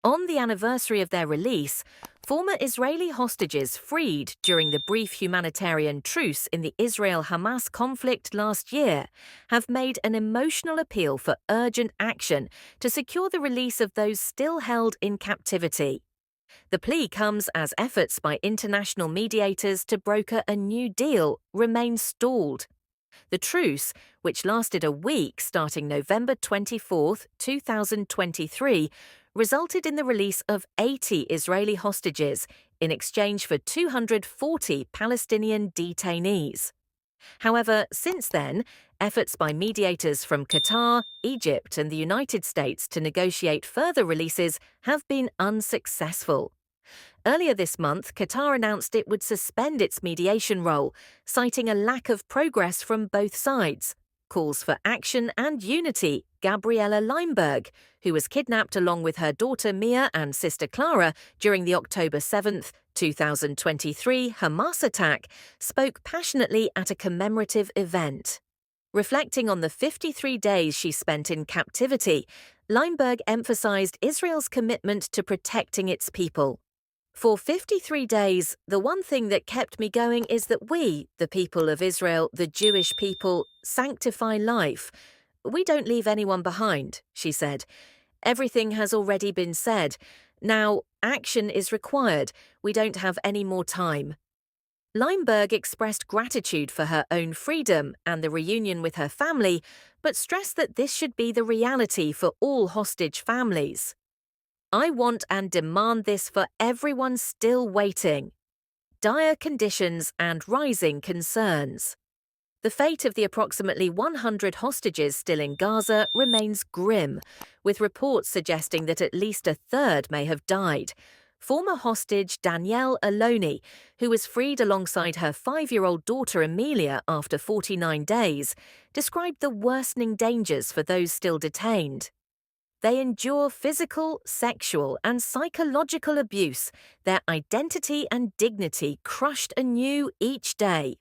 On the anniversary of their release, former Israeli hostages freed during the brief humanitarian truce in the Israel-Hamas conflict last year have made an emotional appeal for urgent action to secure the release of those still held in captivity. The plea comes as efforts by international mediators to broker a new deal remain stalled. The truce, which lasted a week starting November 24, 2023, resulted in the release of 80 Israeli hostages in exchange for 240 Palestinian detainees. However, since then, efforts by mediators from Qatar, Egypt, and the United States to negotiate further releases have been unsuccessful. Earlier this month, Qatar announced it would suspend its mediation role, citing a lack of progress from both sides. Calls for action and unity. Gabriela Leimberg, who was kidnapped along with her daughter Mia and sister Clara during the October 7, 2023 Hamas attack, spoke passionately at a commemorative event. Reflecting on the 53 days she spent in captivity, Leimberg emphasized Israel's commitment to protecting its people. For 53 days, the one thing that kept me going is that we, the people of Israel, the Jewish people, sanctify life. We don't leave anyone behind, she said. Everything has already been said. Now, action is required. We don't have any more time. Leimberg expressed gratitude for her own freedom and the reunion with her family, but stressed that this should be the reality for all hostage families. I want and demand this for everyone still waiting. Dire conditions and rising concerns. The fate of the approximately 100 hostages still in Gaza remains grim, with reports suggesting that at least a third may have died. Former hostage Danielle Aloni, who was freed alongside her 5-year-old daughter Amelia after 49 days, described the worsening dangers for those still detained. They endure physical, sexual, and psychological abuse, their identity and dignity crushed anew each day,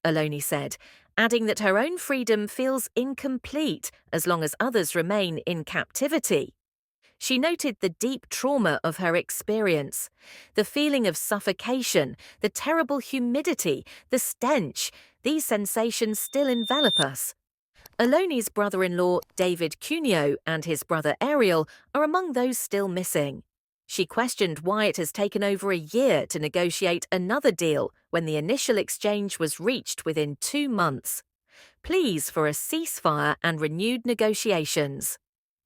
Aloni said, adding that her own freedom feels incomplete as long as others remain in captivity. She noted the deep trauma of her experience, the feeling of suffocation, the terrible humidity, the stench. These sensations still envelop us. Aloni's brother-in-law, David Cuneo, and his brother Ariel are among those still missing. She questioned why it has taken over a year to negotiate another deal when the initial exchange was reached within 2 months. Pleas for a ceasefire and renewed negotiations.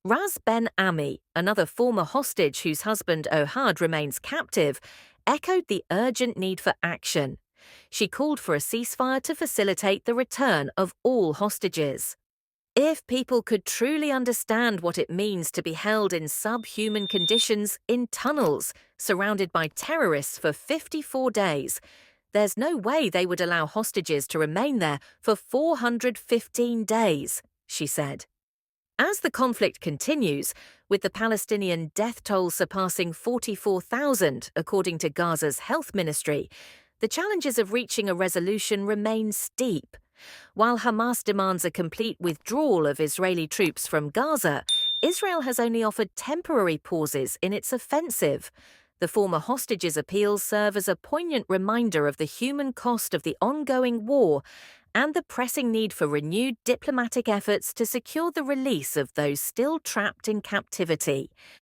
Raz Ben Ami, another former hostage whose husband Ohad remains captive, echoed the urgent need for action. She called for a ceasefire to facilitate the return of all hostages. If people could truly understand what it means to be held in subhuman conditions in tunnels, surrounded by terrorists for 54 days, there's no way they would allow hostages to remain there for 415 days, she said. As the conflict continues, with the Palestinian death toll surpassing 44,000 according to Gaza's health ministry, the challenges of reaching a resolution remain steep. While Hamas demands a complete withdrawal of Israeli troops from Gaza, Israel has only offered temporary pauses in its offensive. The former hostages' appeals serve as a poignant reminder of the human cost of the ongoing war and the pressing need for renewed diplomatic efforts to secure the release of those still trapped in captivity.